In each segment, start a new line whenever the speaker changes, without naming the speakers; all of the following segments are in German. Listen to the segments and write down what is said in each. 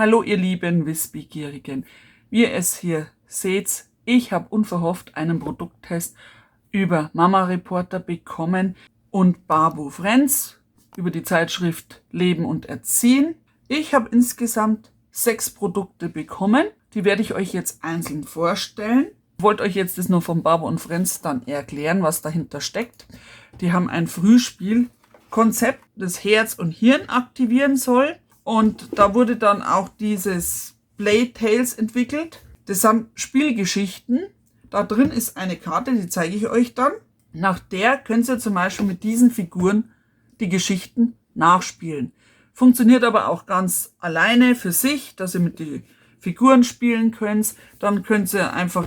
Hallo ihr lieben Wissbegierigen. Wie ihr es hier seht, ich habe unverhofft einen Produkttest über Mama Reporter bekommen und Babu Frenz über die Zeitschrift Leben und Erziehen. Ich habe insgesamt 6 Produkte bekommen. Die werde ich euch jetzt einzeln vorstellen. Ich wollte euch jetzt das nur von Babu und Frenz dann erklären, was dahinter steckt. Die haben ein Frühspielkonzept, das Herz und Hirn aktivieren soll. Und da wurde dann auch dieses Playtales entwickelt. Das sind Spielgeschichten. Da drin ist eine Karte, die zeige ich euch dann. Nach der könnt ihr zum Beispiel mit diesen Figuren die Geschichten nachspielen. Funktioniert aber auch ganz alleine für sich, dass ihr mit den Figuren spielen könnt. Dann könnt ihr einfach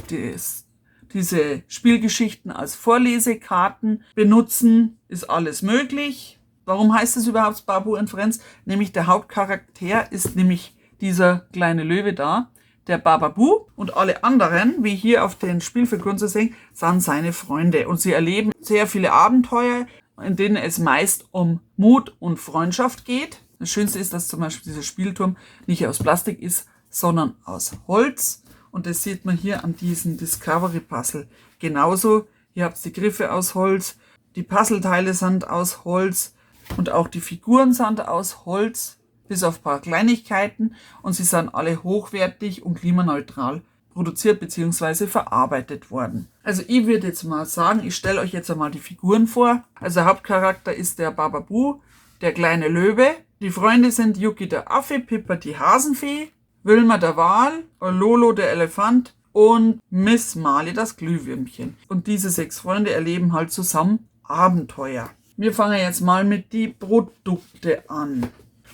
diese Spielgeschichten als Vorlesekarten benutzen. Ist alles möglich. Warum heißt es überhaupt Babu und Frenz? Nämlich der Hauptcharakter ist nämlich dieser kleine Löwe da, der Bababu, und alle anderen, wie hier auf den Spielfiguren zu sehen, sind seine Freunde. Und sie erleben sehr viele Abenteuer, in denen es meist um Mut und Freundschaft geht. Das Schönste ist, dass zum Beispiel dieser Spielturm nicht aus Plastik ist, sondern aus Holz. Und das sieht man hier an diesem Discovery Puzzle genauso. Hier habt ihr die Griffe aus Holz, die Puzzleteile sind aus Holz. Und auch die Figuren sind aus Holz, bis auf ein paar Kleinigkeiten. Und sie sind alle hochwertig und klimaneutral produziert bzw. verarbeitet worden. Also ich würde jetzt mal sagen, ich stelle euch jetzt einmal die Figuren vor. Also der Hauptcharakter ist der Bababu, der kleine Löwe. Die Freunde sind Yuki der Affe, Pippa die Hasenfee, Wilma der Wal, Lolo der Elefant und Miss Marley das Glühwürmchen. Und diese 6 Freunde erleben halt zusammen Abenteuer. Wir fangen jetzt mal mit die Produkte an.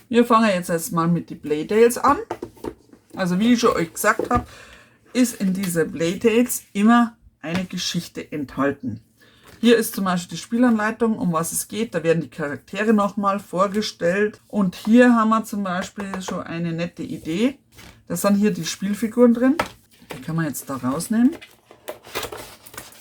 Wir fangen jetzt erstmal mit die Playtales an. Also wie ich schon euch gesagt habe, ist in dieser Playtales immer eine Geschichte enthalten. Hier ist zum Beispiel die Spielanleitung, um was es geht. Da werden die Charaktere nochmal vorgestellt. Und hier haben wir zum Beispiel schon eine nette Idee. Da sind hier die Spielfiguren drin. Die kann man jetzt da rausnehmen.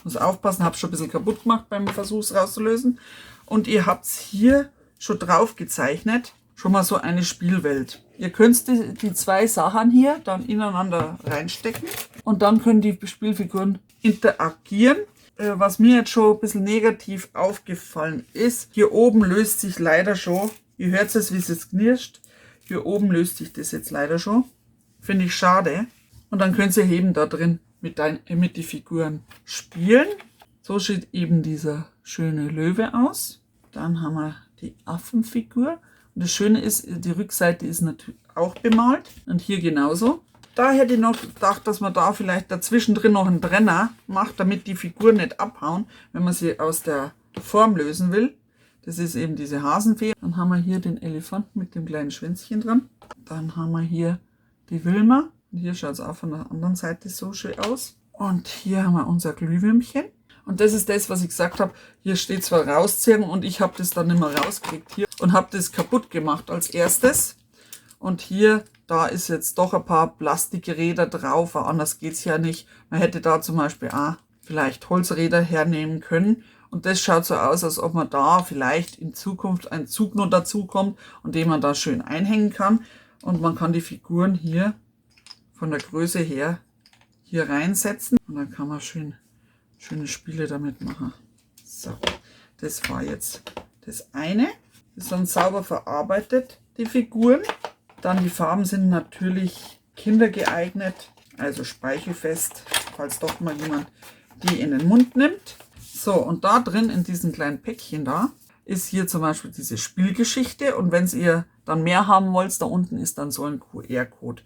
Muss aufpassen, habe schon ein bisschen kaputt gemacht beim Versuch es rauszulösen. Und ihr habt hier schon drauf gezeichnet, schon mal so eine Spielwelt. Ihr könnt die 2 Sachen hier dann ineinander reinstecken und dann können die Spielfiguren interagieren. Was mir jetzt schon ein bisschen negativ aufgefallen ist, hier oben löst sich leider schon, ihr hört es, wie es jetzt knirscht, hier oben löst sich das jetzt leider schon. Finde ich schade. Und dann könnt ihr eben da drin mit den Figuren spielen. So sieht eben dieser schöne Löwe aus. Dann haben wir die Affenfigur. Und das Schöne ist, die Rückseite ist natürlich auch bemalt. Und hier genauso. Da hätte ich noch gedacht, dass man da vielleicht dazwischen drin noch einen Brenner macht, damit die Figuren nicht abhauen, wenn man sie aus der Form lösen will. Das ist eben diese Hasenfee. Dann haben wir hier den Elefanten mit dem kleinen Schwänzchen dran. Dann haben wir hier die Wilma. Und hier schaut es auch von der anderen Seite so schön aus. Und hier haben wir unser Glühwürmchen. Und das ist das, was ich gesagt habe. Hier steht zwar rausziehen und ich habe das dann nicht mehr rausgekriegt hier und habe das kaputt gemacht als erstes. Und hier, da ist jetzt doch ein paar Plastikräder drauf, anders geht es ja nicht. Man hätte da zum Beispiel auch vielleicht Holzräder hernehmen können. Und das schaut so aus, als ob man da vielleicht in Zukunft ein Zug noch dazu kommt und den man da schön einhängen kann. Und man kann die Figuren hier von der Größe her hier reinsetzen. Und dann kann man schöne Spiele damit machen. So, das war jetzt das eine. Das ist dann sauber verarbeitet, die Figuren. Dann die Farben sind natürlich kindergeeignet, also speichelfest, falls doch mal jemand die in den Mund nimmt. So, und da drin in diesem kleinen Päckchen da ist hier zum Beispiel diese Spielgeschichte. Und wenn ihr dann mehr haben wollt, da unten ist dann so ein QR-Code.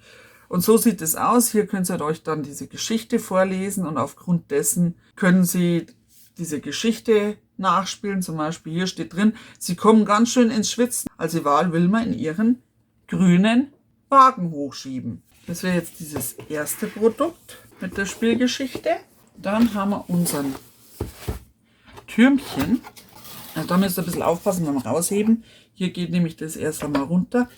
Und so sieht es aus. Hier könnt ihr euch dann diese Geschichte vorlesen und aufgrund dessen können Sie diese Geschichte nachspielen. Zum Beispiel hier steht drin, Sie kommen ganz schön ins Schwitzen, als die Wal Wilma in ihren grünen Wagen hochschieben. Das wäre jetzt dieses erste Produkt mit der Spielgeschichte. Dann haben wir unseren Türmchen. Also da müsst ihr ein bisschen aufpassen beim Rausheben. Hier geht nämlich das erst einmal runter.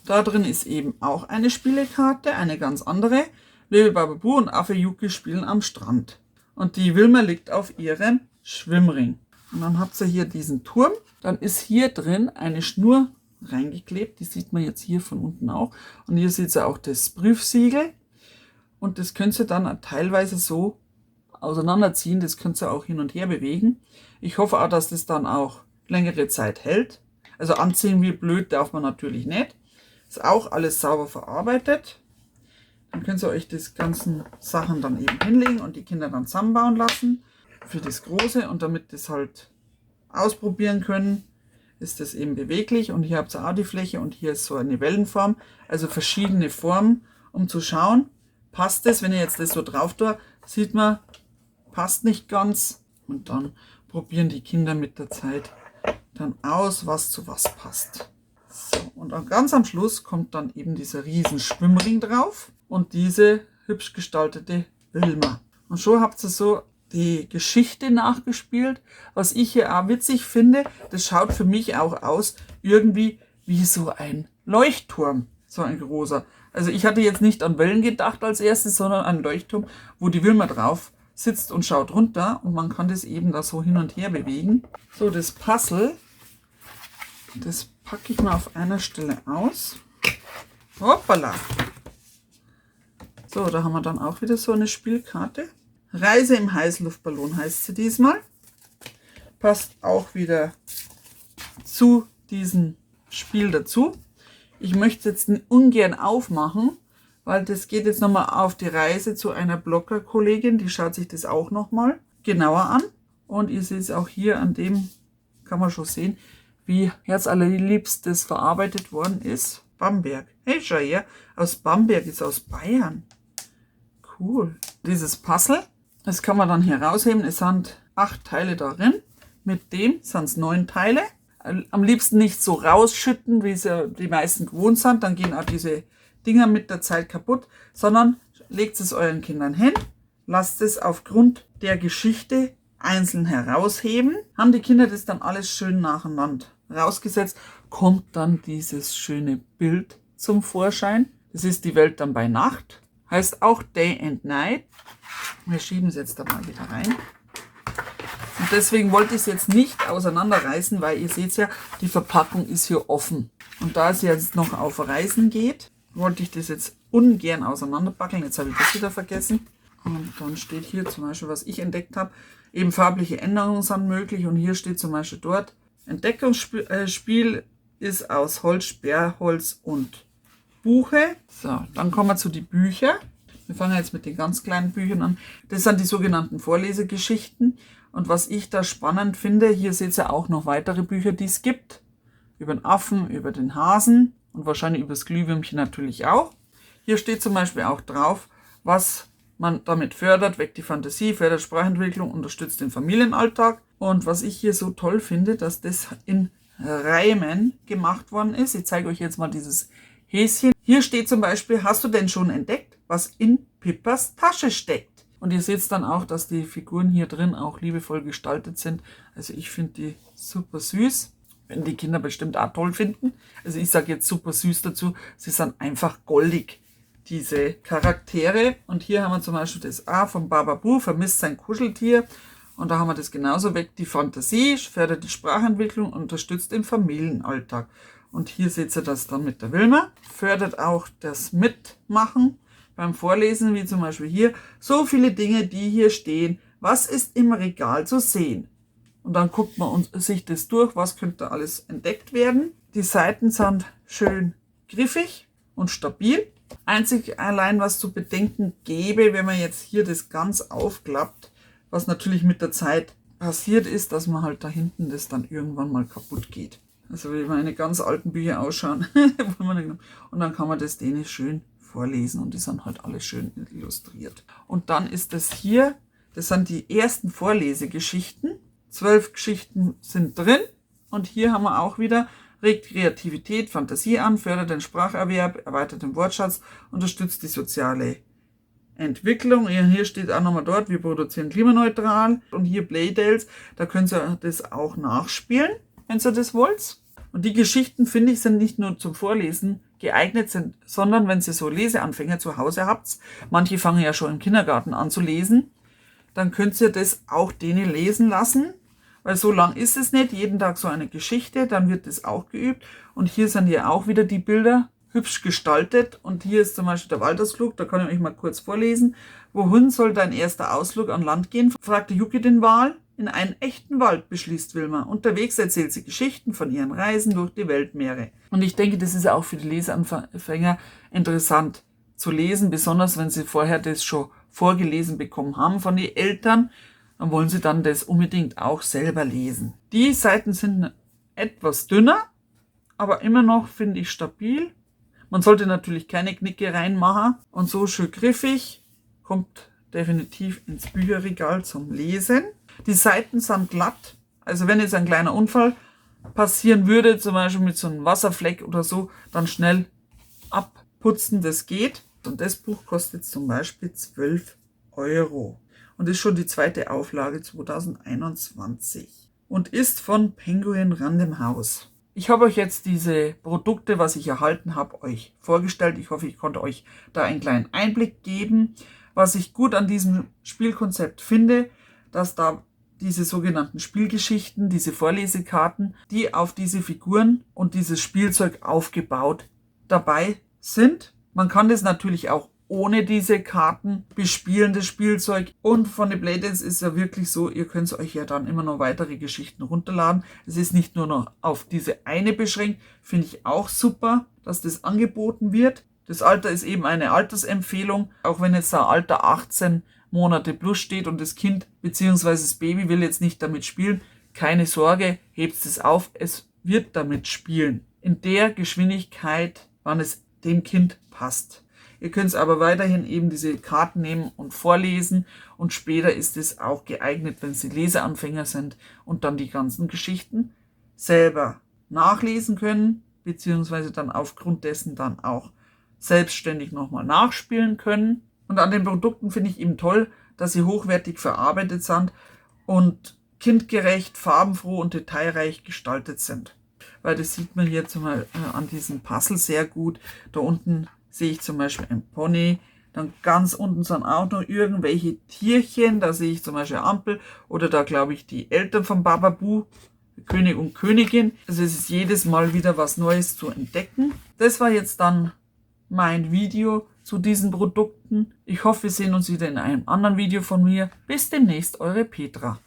Da drin ist eben auch eine Spielekarte, eine ganz andere. Löwe Bababu und Affe Yuki spielen am Strand. Und die Wilma liegt auf ihrem Schwimmring. Und dann habt ihr hier diesen Turm. Dann ist hier drin eine Schnur reingeklebt. Die sieht man jetzt hier von unten auch. Und hier seht ihr auch das Prüfsiegel. Und das könnt ihr dann teilweise so auseinanderziehen. Das könnt ihr auch hin und her bewegen. Ich hoffe auch, dass das dann auch längere Zeit hält. Also anziehen wie blöd darf man natürlich nicht. Ist auch alles sauber verarbeitet. Dann könnt ihr euch das ganzen Sachen dann eben hinlegen und die Kinder dann zusammenbauen lassen. Für das Große und damit das halt ausprobieren können, ist das eben beweglich. Und hier habt ihr auch die Fläche und hier ist so eine Wellenform. Also verschiedene Formen, um zu schauen, passt das. Wenn ihr jetzt das so drauf tut, sieht man, passt nicht ganz. Und dann probieren die Kinder mit der Zeit dann aus, was zu was passt. So, und ganz am Schluss kommt dann eben dieser riesen Schwimmring drauf und diese hübsch gestaltete Wilma. Und schon habt ihr so die Geschichte nachgespielt. Was ich hier auch witzig finde, das schaut für mich auch aus irgendwie wie so ein Leuchtturm, so ein großer. Also ich hatte jetzt nicht an Wellen gedacht als erstes, sondern an Leuchtturm, wo die Wilma drauf sitzt und schaut runter und man kann das eben da so hin und her bewegen. So, das Puzzle, das packe ich mal auf einer Stelle aus. Hoppala! So, da haben wir dann auch wieder so eine Spielkarte. Reise im Heißluftballon heißt sie diesmal. Passt auch wieder zu diesem Spiel dazu. Ich möchte jetzt ungern aufmachen, weil das geht jetzt nochmal auf die Reise zu einer Blogger-Kollegin. Die schaut sich das auch nochmal genauer an. Und ihr seht es auch hier an dem, kann man schon sehen, wie herzallerliebst das verarbeitet worden ist. Bamberg. Hey, schau her, aus Bamberg, ist aus Bayern. Cool. Dieses Puzzle, das kann man dann herausheben. Es sind 8 Teile darin. Mit dem sind es 9 Teile. Am liebsten nicht so rausschütten, wie sie die meisten gewohnt sind. Dann gehen auch diese Dinger mit der Zeit kaputt. Sondern legt es euren Kindern hin. Lasst es aufgrund der Geschichte einzeln herausheben. Haben die Kinder das dann alles schön nacheinander rausgesetzt, kommt dann dieses schöne Bild zum Vorschein. Das ist die Welt dann bei Nacht. Heißt auch Day and Night. Wir schieben es jetzt da mal wieder rein. Und deswegen wollte ich es jetzt nicht auseinanderreißen, weil ihr seht ja, die Verpackung ist hier offen. Und da es jetzt noch auf Reisen geht, wollte ich das jetzt ungern auseinanderpackeln. Jetzt habe ich das wieder vergessen. Und dann steht hier zum Beispiel, was ich entdeckt habe. Eben farbliche Änderungen sind möglich. Und hier steht zum Beispiel dort, Entdeckungsspiel ist aus Holz, Sperrholz und Buche. So, dann kommen wir zu den Büchern. Wir fangen jetzt mit den ganz kleinen Büchern an. Das sind die sogenannten Vorlesegeschichten. Und was ich da spannend finde, hier seht ihr auch noch weitere Bücher, die es gibt. Über den Affen, über den Hasen und wahrscheinlich über das Glühwürmchen natürlich auch. Hier steht zum Beispiel auch drauf, was man damit fördert, weckt die Fantasie, fördert Sprachentwicklung, unterstützt den Familienalltag. Und was ich hier so toll finde, dass das in Reimen gemacht worden ist. Ich zeige euch jetzt mal dieses Häschen. Hier steht zum Beispiel, hast du denn schon entdeckt, was in Pippas Tasche steckt? Und ihr seht dann auch, dass die Figuren hier drin auch liebevoll gestaltet sind. Also ich finde die super süß. Wenn die Kinder bestimmt auch toll finden. Also ich sage jetzt super süß dazu. Sie sind einfach goldig, diese Charaktere. Und hier haben wir zum Beispiel das A von Bababu, vermisst sein Kuscheltier. Und da haben wir das genauso, weckt die Fantasie, fördert die Sprachentwicklung, unterstützt den Familienalltag. Und hier seht ihr das dann mit der Wilma. Fördert auch das Mitmachen beim Vorlesen, wie zum Beispiel hier. So viele Dinge, die hier stehen. Was ist im Regal zu sehen? Und dann guckt man sich das durch, was könnte alles entdeckt werden. Die Seiten sind schön griffig und stabil. Einzig allein, was zu bedenken gäbe, wenn man jetzt hier das ganz aufklappt, was natürlich mit der Zeit passiert ist, dass man halt da hinten das dann irgendwann mal kaputt geht. Also wie meine ganz alten Bücher ausschauen. Und dann kann man das denen schön vorlesen und die sind halt alle schön illustriert. Und dann ist das hier, das sind die ersten Vorlesegeschichten. 12 Geschichten sind drin und hier haben wir auch wieder, regt Kreativität, Fantasie an, fördert den Spracherwerb, erweitert den Wortschatz, unterstützt die soziale Entwicklung. Hier steht auch nochmal dort, wir produzieren klimaneutral und hier Playdales, da könnt ihr das auch nachspielen, wenn ihr das wollt. Und die Geschichten, finde ich, sind nicht nur zum Vorlesen geeignet, sondern wenn ihr so Leseanfänger zu Hause habt, manche fangen ja schon im Kindergarten an zu lesen, dann könnt ihr das auch denen lesen lassen. weil so lang ist es nicht. Jeden Tag so eine Geschichte, dann wird es auch geübt. Und hier sind ja auch wieder die Bilder hübsch gestaltet. Und hier ist zum Beispiel der Waldausflug, da kann ich euch mal kurz vorlesen. Wohin soll dein erster Ausflug an Land gehen? Fragte Yuki den Wal. In einen echten Wald, beschließt Wilma. Unterwegs erzählt sie Geschichten von ihren Reisen durch die Weltmeere. Und ich denke, das ist auch für die Leseanfänger interessant zu lesen, besonders wenn sie vorher das schon vorgelesen bekommen haben von den Eltern. Dann wollen sie dann das unbedingt auch selber lesen. Die Seiten sind etwas dünner, aber immer noch, finde ich, stabil. Man sollte natürlich keine Knicke reinmachen und so schön griffig, kommt definitiv ins Bücherregal zum Lesen. Die Seiten sind glatt, also wenn jetzt ein kleiner Unfall passieren würde, zum Beispiel mit so einem Wasserfleck oder so, dann schnell abputzen, das geht. Und das Buch kostet zum Beispiel 12 Euro. Und ist schon die zweite Auflage 2021 und ist von Penguin Random House. Ich habe euch jetzt diese Produkte, was ich erhalten habe, euch vorgestellt. Ich hoffe, ich konnte euch da einen kleinen Einblick geben. Was ich gut an diesem Spielkonzept finde, dass da diese sogenannten Spielgeschichten, diese Vorlesekarten, die auf diese Figuren und dieses Spielzeug aufgebaut dabei sind. Man kann das natürlich auch ohne diese Karten bespielen, das Spielzeug. Und von den Playdates ist ja wirklich so, ihr könnt euch ja dann immer noch weitere Geschichten runterladen. Es ist nicht nur noch auf diese eine beschränkt, finde ich auch super, dass das angeboten wird. Das Alter ist eben eine Altersempfehlung, auch wenn jetzt da Alter 18 Monate plus steht und das Kind bzw. das Baby will jetzt nicht damit spielen. Keine Sorge, hebt es auf, es wird damit spielen. In der Geschwindigkeit, wann es dem Kind passt. Ihr könnt aber weiterhin eben diese Karten nehmen und vorlesen und später ist es auch geeignet, wenn Sie Leseanfänger sind und dann die ganzen Geschichten selber nachlesen können, beziehungsweise dann aufgrund dessen dann auch selbstständig nochmal nachspielen können. Und an den Produkten finde ich eben toll, dass sie hochwertig verarbeitet sind und kindgerecht, farbenfroh und detailreich gestaltet sind. Weil das sieht man hier zum Beispiel an diesem Puzzle sehr gut. Da unten sehe ich zum Beispiel ein Pony. Dann ganz unten sind auch noch irgendwelche Tierchen. Da sehe ich zum Beispiel eine Ampel. Oder da glaube ich die Eltern von Bababoo, König und Königin. Also es ist jedes Mal wieder was Neues zu entdecken. Das war jetzt dann mein Video zu diesen Produkten. Ich hoffe, wir sehen uns wieder in einem anderen Video von mir. Bis demnächst, eure Petra.